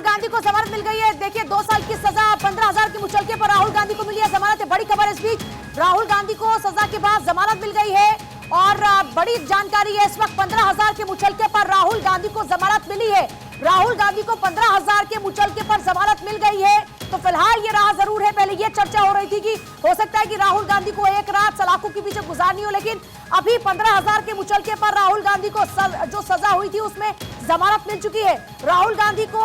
राहुल गांधी को जमानत मिल गई है। देखिए 2 साल की सजा 15,000 की मुचलके पर राहुल गांधी को मिली है जमानत। बड़ी खबर इस बीच राहुल गांधी को सजा के बाद जमानत मिल गई है और बड़ी जानकारी है इस वक्त 15,000 के मुचलके पर राहुल गांधी को जमानत मिली है। राहुल गांधी को 15,000 के मुचलके पर जमानत मिल गई है। तो फिलहाल ये राह जरूर है, पहले ये चर्चा हो रही थी कि हो सकता है कि राहुल गांधी को एक रात सलाखों के पीछे गुजारनी हो, लेकिन अभी 15,000 के मुचलके पर राहुल गांधी को जो सजा हुई थी उसमें जमानत मिल चुकी है। राहुल गांधी को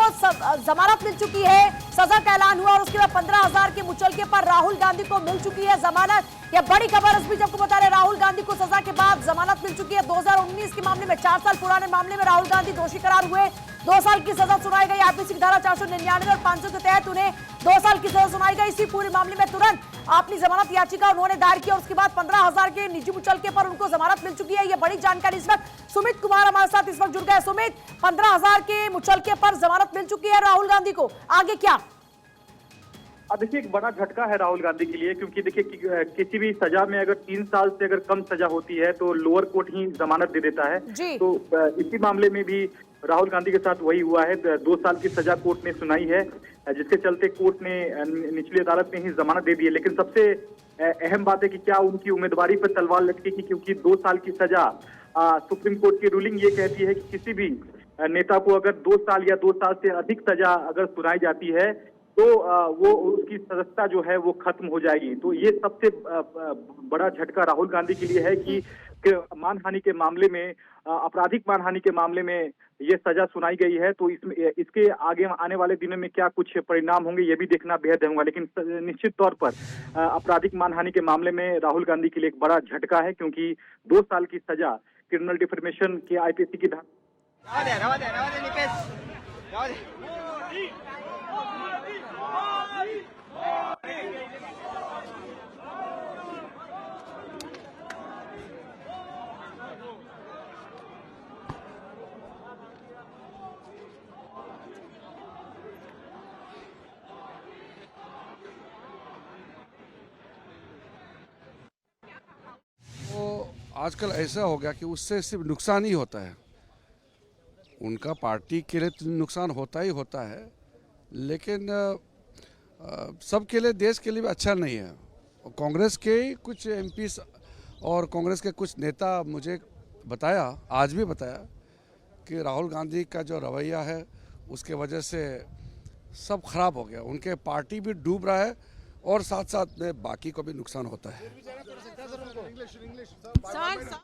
जमानत मिल चुकी है, सजा का ऐलान हुआ और उसके बाद 15,000 के मुचलके पर राहुल गांधी को मिल चुकी है जमानत। यह बड़ी खबर इस बीच आपको बता रहे, राहुल गांधी को सजा के बाद जमानत मिल चुकी है। 2019 के मामले में 4 साल पुराने मामले में राहुल गांधी दोषी करार हुए। 2 साल की सजा सुनाई गई। आईपीसी की धारा 499 और 500 के तहत उन्हें 2 साल की सजा सुनाई गई। इसी पूरे मामले में तुरंत अपनी जमानत याचिका उन्होंने दायर की और उसके बाद 15,000 के निजी मुचलके पर उनको जमानत मिल चुकी है। ये बड़ी जानकारी इस वक्त सुमित कुमार हमारे साथ इस वक्त जुड़ गए। सुमित, 15,000 के मुचलके पर जमानत मिल चुकी है राहुल गांधी को, आगे क्या? देखिए एक बड़ा झटका है राहुल गांधी के लिए, क्योंकि देखिए किसी भी सजा में अगर 3 साल से अगर कम सजा होती है तो लोअर कोर्ट ही जमानत दे देता है। तो इसी मामले में भी राहुल गांधी के साथ वही हुआ है। 2 साल की सजा कोर्ट ने सुनाई है, जिसके चलते कोर्ट ने निचली अदालत में ही जमानत दे दी है। लेकिन सबसे अहम बात है कि क्या उनकी उम्मीदवारी पर तलवार लटकेगी, क्योंकि 2 साल की सजा सुप्रीम कोर्ट की रूलिंग ये कहती है कि किसी भी नेता को अगर 2 साल या 2 साल से अधिक सजा अगर सुनाई जाती है तो वो उसकी सदस्यता जो है वो खत्म हो जाएगी। तो ये सबसे बड़ा झटका राहुल गांधी के लिए है कि मानहानि के मामले में, आपराधिक मानहानि के मामले में ये सजा सुनाई गई है। तो इसके आगे आने वाले दिनों में क्या कुछ परिणाम होंगे ये भी देखना बेहद होगा। लेकिन निश्चित तौर पर आपराधिक मानहानि के मामले में राहुल गांधी के लिए एक बड़ा झटका है, क्योंकि 2 साल की सजा क्रिमिनल डिफेमेशन के आईपीसी की आजकल ऐसा हो गया कि उससे सिर्फ नुकसान ही होता है। उनका पार्टी के लिए तो नुकसान होता ही होता है, लेकिन सबके लिए, देश के लिए भी अच्छा नहीं है। कांग्रेस के कुछ एमपी और कांग्रेस के कुछ नेता मुझे बताया, आज भी बताया, कि राहुल गांधी का जो रवैया है उसके वजह से सब खराब हो गया। उनके पार्टी भी डूब रहा है और साथ साथ में बाकी को भी नुकसान होता है।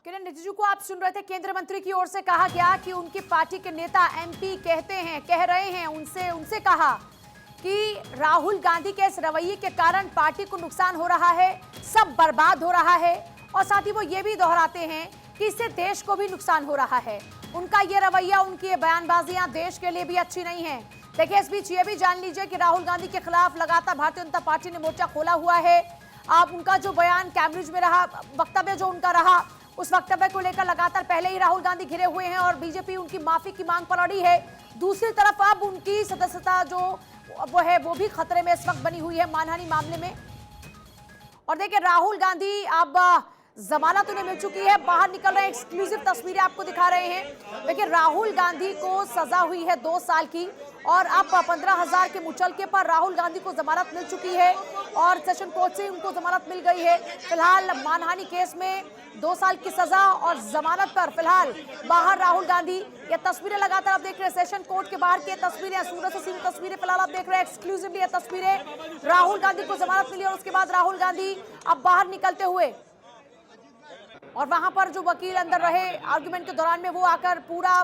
किरण रिजिजू को आप सुन रहे थे। केंद्रीय मंत्री की ओर से कहा गया कि उनकी पार्टी के नेता एमपी कह रहे हैं उनसे कहा कि राहुल गांधी के इस रवैये के कारण पार्टी को नुकसान हो रहा है, सब बर्बाद हो रहा है। और साथ ही वो ये भी दोहराते हैं कि इससे देश को भी नुकसान हो रहा है। उनका ये रवैया, उनकी ये बयानबाजियां देश के लिए भी अच्छी नहीं है। देखिए इस बीच ये भी जान लीजिए कि राहुल गांधी के खिलाफ लगातार भारतीय जनता पार्टी ने मोर्चा खोला हुआ है। आप उनका जो बयान कैम्ब्रिज में रहा, वक्तव्य जो उनका रहा, उस वक्तव्य को लेकर लगातार पहले ही राहुल गांधी घिरे हुए हैं और बीजेपी उनकी माफी की मांग पर अड़ी है। दूसरी तरफ अब उनकी सदस्यता जो वो है वो भी खतरे में इस वक्त बनी हुई है मानहानि मामले में। और देखिए राहुल गांधी अब जमानत उन्हें मिल चुकी है, बाहर निकल रहे हैं। एक्सक्लूसिव तस्वीरें आपको दिखा रहे हैं। देखिए राहुल गांधी को सजा हुई है 2 साल की और अब 15,000 के मुचलके पर राहुल गांधी को जमानत मिल चुकी है और सेशन कोर्ट से उनको जमानत मिल गई है। फिलहाल मानहानि केस में 2 साल की सजा और जमानत पर फिलहाल बाहर राहुल गांधी। ये तस्वीरें लगातार आप देख रहे हैं, सेशन कोर्ट के बाहर की तस्वीरें, सूरत से सीधी तस्वीरें फिलहाल आप देख रहे हैं। एक्सक्लूसिवली ये तस्वीरें, राहुल गांधी को जमानत मिली और उसके बाद राहुल गांधी अब बाहर निकलते हुए, और वहां पर जो वकील अंदर रहे आर्गुमेंट के दौरान में, वो आकर पूरा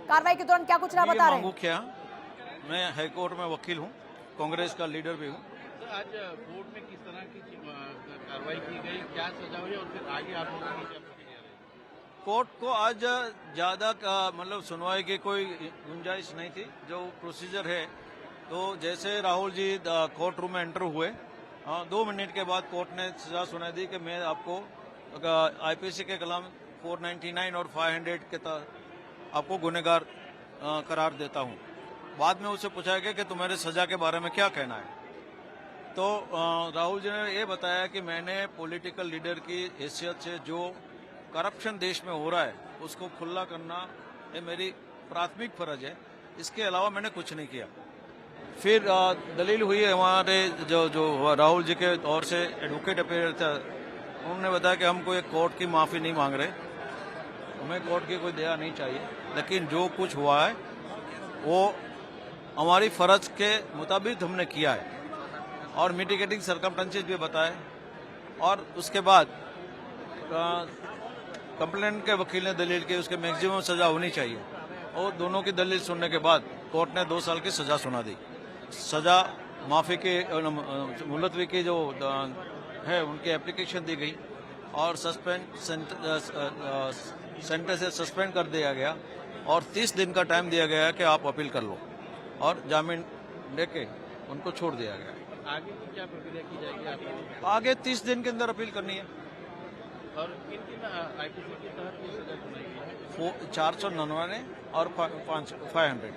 कार्रवाई के दौरान क्या कुछ रहा बता रहे हैं। क्या मैं हाई कोर्ट में वकील हूं, कांग्रेस का लीडर भी हूं। आज कोर्ट में किस तरह की कार्रवाई की गई, क्या सजा हुई और फिर आगे आप लोगों की क्या प्रतिक्रिया रही? कोर्ट को आज ज्यादा मतलब सुनवाई की कोई गुंजाइश नहीं थी। जो प्रोसीजर है, तो जैसे राहुल जी कोर्ट रूम में एंटर हुए 2 मिनट के बाद कोर्ट ने सजा सुनाई दी कि मैं आपको आईपीसी के कलम 499 और 500 के तहत आपको गुनहगार करार देता हूं। बाद में उससे पूछा गया कि तुम्हारे सजा के बारे में क्या कहना है, तो राहुल जी ने ये बताया कि मैंने पॉलिटिकल लीडर की हैसियत से जो करप्शन देश में हो रहा है उसको खुला करना ये मेरी प्राथमिक फर्ज है, इसके अलावा मैंने कुछ नहीं किया। फिर दलील हुई है हमारे जो राहुल जी के ओर से एडवोकेट अपीयर था, उन्होंने बताया कि हम कोई कोर्ट की माफ़ी नहीं मांग रहे, हमें कोर्ट की कोई दया नहीं चाहिए, लेकिन जो कुछ हुआ है वो हमारी फ़र्ज के मुताबिक हमने किया है और मिटिगेटिंग सर्कमस्टेंसेस भी बताए। और उसके बाद कंप्लेंट के वकील ने दलील की उसके मैक्सिमम सज़ा होनी चाहिए और दोनों की दलील सुनने के बाद कोर्ट ने 2 साल की सज़ा सुना दी। सज़ा माफ़ी की मुलतवी की जो है उनकी एप्लीकेशन दी गई और सेंटेंस से सस्पेंड कर दिया गया और 30 दिन का टाइम दिया गया कि आप अपील कर लो और जामीन लेके उनको छोड़ दिया गया। आगे की क्या प्रक्रिया की जाएगी आपको? आगे 30 दिन के अंदर अपील करनी है। और किन किन आईपीसी के तहत ये सजा सुनाई गई है? 499 और 500।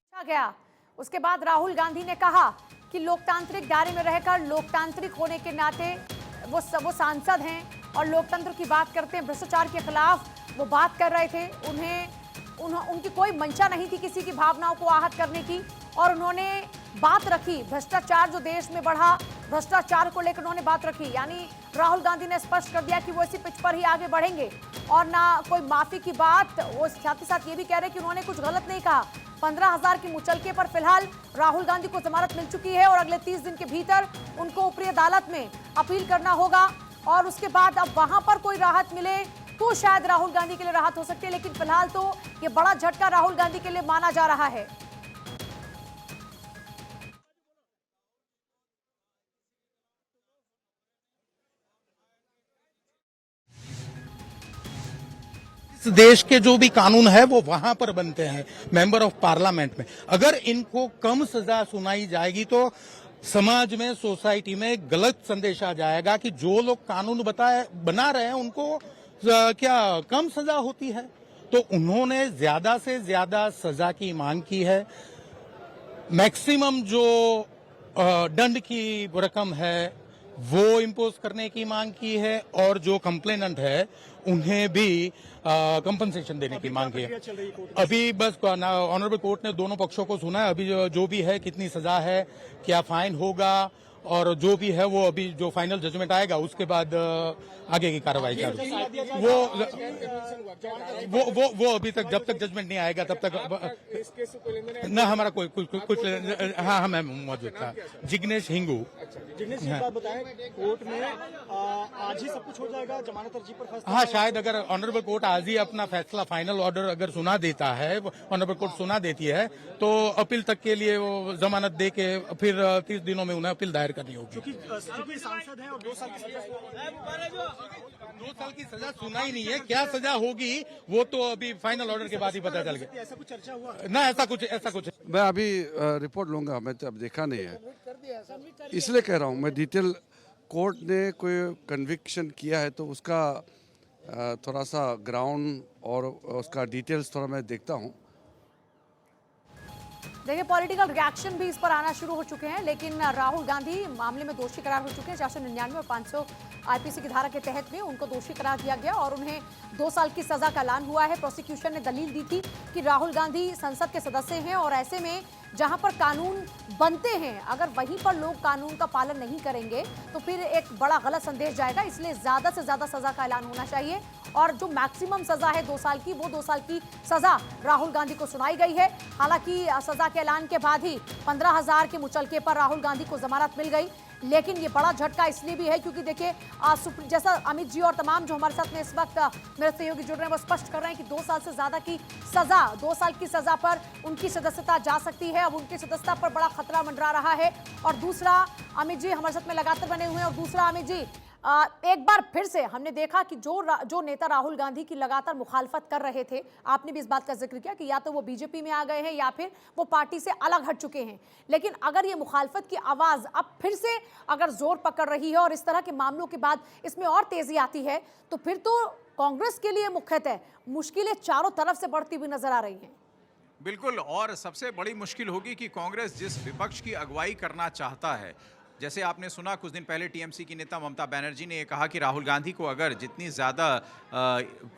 पूछा गया उसके बाद राहुल गांधी ने कहा कि लोकतांत्रिक दायरे में रहकर लोकतांत्रिक होने के नाते वो सांसद हैं और लोकतंत्र की बात करते हैं, भ्रष्टाचार के खिलाफ वो बात कर रहे थे। उनकी कोई मंशा नहीं थी किसी की भावनाओं को आहत करने की और उन्होंने बात रखी भ्रष्टाचार जो देश में बढ़ा, भ्रष्टाचार को लेकर उन्होंने बात रखी। यानी राहुल गांधी ने स्पष्ट कर दिया कि वो इसी पिच पर ही आगे बढ़ेंगे और ना कोई माफी की बात। वो साथ ही साथ ये भी कह रहे कि उन्होंने कुछ गलत नहीं कहा। 15,000 की मुचलके पर फिलहाल राहुल गांधी को जमानत मिल चुकी है और अगले 30 दिन के भीतर उनको ऊपरी अदालत में अपील करना होगा और उसके बाद अब वहां पर कोई राहत मिले तो शायद राहुल गांधी के लिए राहत हो सकती है, लेकिन फिलहाल तो ये बड़ा झटका राहुल गांधी के लिए माना जा रहा है। इस देश के जो भी कानून है वो वहां पर बनते हैं मेंबर ऑफ पार्लियामेंट में। अगर इनको कम सजा सुनाई जाएगी तो समाज में, सोसाइटी में गलत संदेश आ जाएगा कि जो लोग कानून बना रहे हैं उनको क्या कम सजा होती है। तो उन्होंने ज्यादा से ज्यादा सजा की मांग की है। मैक्सिमम जो दंड की रकम है वो इम्पोज करने की मांग की है और जो कंप्लेनेंट है उन्हें भी कंपनसेशन देने की मांग की है। अभी बस ऑनरेबल कोर्ट ने दोनों पक्षों को सुना है। अभी जो भी है, कितनी सजा है, क्या फाइन होगा और जो भी है वो अभी जो फाइनल जजमेंट आएगा उसके बाद आगे की कार्रवाई करेगी। वो अभी तक जब तक जजमेंट नहीं आएगा तब तक ना हमारा कोई कुछ हाँ मैं मौजूद था। जिग्नेश हिंगू। जिग्नेश जी बात बताएं, कोर्ट में आज ही सब कुछ हो जाएगा, जमानत अर्जी पर फैसला? हाँ, शायद अगर ऑनरेबल कोर्ट आज ही अपना फैसला फाइनल ऑर्डर अगर सुना देता है, ऑनरेबल कोर्ट सुना देती है तो अपील तक के लिए वो जमानत दे के फिर 30 दिनों में उन्हें अपील दायर करनी होगी। क्योंकि सांसद हैं और 2 साल की सजा 2 साल की सजा सुनाई नहीं है, क्या सजा होगी वो तो अभी फाइनल ऑर्डर के बाद ही पता चल गया। ऐसा कुछ चर्चा हुआ ना? ऐसा कुछ मैं अभी रिपोर्ट लूंगा, मैं तो अब देखा नहीं है इसलिए कह रहा हूँ। मैं डिटेल कोर्ट ने कोई कन्विक्शन किया है तो उसका थोड़ा सा ग्राउंड और उसका डिटेल्स थोड़ा मैं देखता हूँ। देखिए, पॉलिटिकल रिएक्शन भी इस पर आना शुरू हो चुके हैं, लेकिन राहुल गांधी मामले में दोषी करार हो चुके हैं। 499 और 500 आईपीसी की धारा के तहत में उनको दोषी करार दिया गया और उन्हें 2 साल की सजा का ऐलान हुआ है। प्रोसिक्यूशन ने दलील दी थी कि राहुल गांधी संसद के सदस्य हैं और ऐसे में जहां पर कानून बनते हैं अगर वहीं पर लोग कानून का पालन नहीं करेंगे तो फिर एक बड़ा गलत संदेश जाएगा। इसलिए ज्यादा से ज्यादा सजा का ऐलान होना चाहिए और जो मैक्सिमम सजा है 2 साल की, वो 2 साल की सजा राहुल गांधी को सुनाई गई है। हालांकि सजा के ऐलान के बाद ही 15,000 के मुचलके पर राहुल गांधी को जमानत मिल गई, लेकिन ये बड़ा झटका इसलिए भी है क्योंकि देखिए जैसा अमित जी और तमाम जो हमारे साथ में इस वक्त मेरे सहयोगी जुड़ रहे हैं वो स्पष्ट कर रहे हैं कि 2 साल से ज्यादा की सजा, 2 साल की सजा पर उनकी सदस्यता जा सकती है। अब उनकी सदस्यता पर बड़ा खतरा मंडरा रहा है। और दूसरा, अमित जी हमारे साथ में लगातार बने हुए हैं, और दूसरा अमित जी एक बार फिर से हमने देखा कि जो नेता राहुल गांधी की लगातार मुखालफत कर रहे थे, आपने भी इस बात का जिक्र किया कि या तो वो बीजेपी में आ गए हैं या फिर वो पार्टी से अलग हट चुके हैं, लेकिन अगर ये मुखालफत की आवाज अब फिर से अगर जोर पकड़ रही है और इस तरह के मामलों के बाद इसमें और तेजी आती है तो फिर तो कांग्रेस के लिए मुख्यतः मुश्किलें चारों तरफ से बढ़ती हुई नजर आ रही हैं। बिल्कुल, और सबसे बड़ी मुश्किल होगी कि कांग्रेस जिस विपक्ष की अगुवाई करना चाहता है जैसे आपने सुना कुछ दिन पहले टीएमसी की नेता ममता बनर्जी ने ये कहा कि राहुल गांधी को अगर जितनी ज़्यादा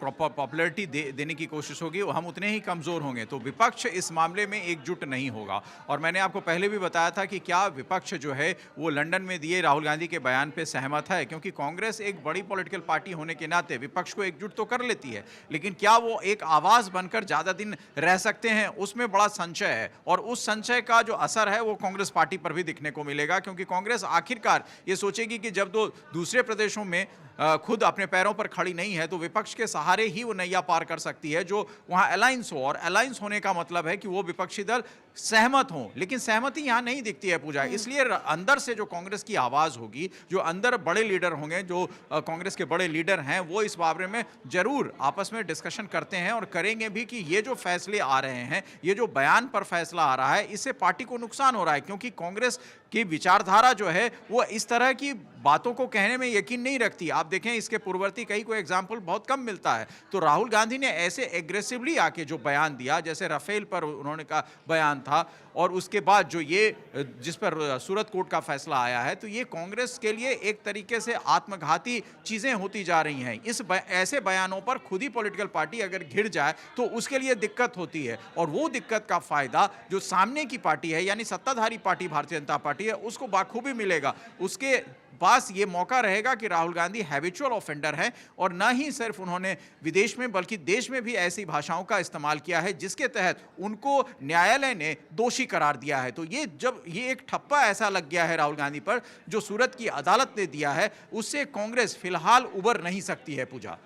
पॉपुलैरिटी देने की कोशिश होगी हम उतने ही कमज़ोर होंगे, तो विपक्ष इस मामले में एकजुट नहीं होगा। और मैंने आपको पहले भी बताया था कि क्या विपक्ष जो है वो लंदन में दिए राहुल गांधी के बयान पे सहमत है, क्योंकि कांग्रेस एक बड़ी पॉलिटिकल पार्टी होने के नाते विपक्ष को एकजुट तो कर लेती है, लेकिन क्या वो एक आवाज़ बनकर ज़्यादा दिन रह सकते हैं, उसमें बड़ा संशय है। और उस संशय का जो असर है वो कांग्रेस पार्टी पर भी दिखने को मिलेगा, क्योंकि कांग्रेस आखिरकार ये सोचेगी कि जब दूसरे प्रदेशों में खुद अपने पैरों पर खड़ी नहीं है तो विपक्ष के सहारे ही वो नैया पार कर सकती है, जो वहां अलायंस हो। और अलायंस होने का मतलब है कि वो विपक्षी दल सहमत हों, लेकिन सहमति यहां नहीं दिखती है पूजा। इसलिए अंदर से जो कांग्रेस की आवाज होगी, जो अंदर बड़े लीडर होंगे, जो कांग्रेस के बड़े लीडर हैं, वो इस बारे में जरूर आपस में डिस्कशन करते हैं और करेंगे भी कि ये जो फैसले आ रहे हैं, ये जो बयान पर फैसला आ रहा है, इससे पार्टी को नुकसान हो रहा है, क्योंकि कांग्रेस की विचारधारा जो है वो इस तरह की बातों को कहने में यकीन नहीं रखती। आप देखें इसके पूर्ववर्ती कई कोई एग्जाम्पल बहुत कम मिलता है। तो राहुल गांधी ने ऐसे एग्रेसिवली आके जो बयान दिया, जैसे राफेल पर उन्होंने का बयान था, और उसके बाद जो ये जिस पर सूरत कोर्ट का फैसला आया है, तो ये कांग्रेस के लिए एक तरीके से आत्मघाती चीजें होती जा रही हैं। ऐसे बयानों पर खुद ही पॉलिटिकल पार्टी अगर घिर जाए तो उसके लिए दिक्कत होती है, और वो दिक्कत का फायदा जो सामने की पार्टी है, यानी सत्ताधारी पार्टी भारतीय जनता पार्टी है, उसको बाखूबी मिलेगा। उसके पास ये मौका रहेगा कि राहुल गांधी हैबिचुअल ऑफेंडर हैं, और न ही सिर्फ उन्होंने विदेश में बल्कि देश में भी ऐसी भाषाओं का इस्तेमाल किया है जिसके तहत उनको न्यायालय ने दोषी करार दिया है। तो जब ये एक ठप्पा ऐसा लग गया है राहुल गांधी पर जो सूरत की अदालत ने दिया है, उससे कांग्रेस फिलहाल उबर नहीं सकती है पूजा।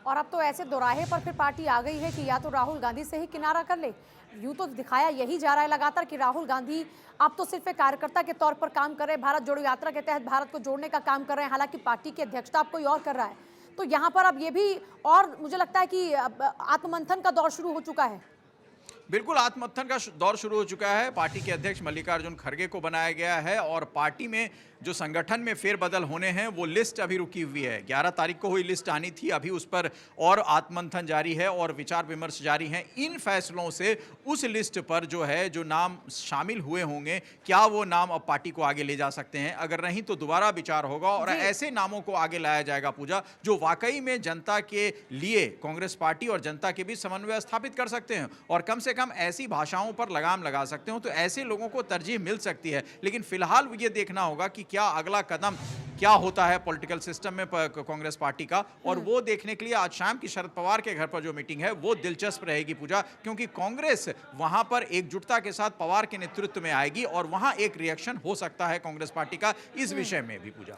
और अब तो ऐसे दोराहे पर फिर पार्टी आ गई है कि या तो राहुल गांधी से ही किनारा कर ले। यूं तो दिखाया यही जा रहा है लगातार कि राहुल गांधी अब तो सिर्फ एक कार्यकर्ता के तौर पर काम कर रहे हैं, भारत जोड़ो यात्रा के तहत भारत को जोड़ने का काम कर रहे हैं, हालांकि पार्टी की अध्यक्षता अब कोई और कर रहा है। तो यहाँ पर अब ये भी, और मुझे लगता है कि आत्ममंथन का दौर शुरू हो चुका है। बिल्कुल, आत्ममंथन का दौर शुरू हो चुका है। पार्टी के अध्यक्ष मल्लिकार्जुन खड़गे को बनाया गया है, और पार्टी में जो संगठन में फेरबदल होने हैं वो लिस्ट अभी रुकी हुई है। 11 तारीख को हुई लिस्ट आनी थी, अभी उस पर और आत्ममंथन जारी है और विचार विमर्श जारी है। इन फैसलों से उस लिस्ट पर जो है, जो नाम शामिल हुए होंगे, क्या वो नाम अब पार्टी को आगे ले जा सकते हैं, अगर नहीं तो दोबारा विचार होगा और ऐसे नामों को आगे लाया जाएगा पूजा, जो वाकई में जनता के लिए कांग्रेस पार्टी और जनता के बीच समन्वय स्थापित कर सकते हैं और कम से कम ऐसी भाषाओं पर लगाम लगा सकते हो। तो ऐसे लोगों को तरजीह मिल सकती है, लेकिन फिलहाल ये देखना होगा कि क्या अगला कदम क्या होता है पॉलिटिकल सिस्टम में कांग्रेस पार्टी का। और वो देखने के लिए आज शाम की शरद पवार के घर पर जो मीटिंग है वो दिलचस्प रहेगी पूजा, क्योंकि कांग्रेस वहां पर एकजुटता के साथ पवार के नेतृत्व में आएगी और वहां एक रिएक्शन हो सकता है कांग्रेस पार्टी का इस विषय में भी पूजा।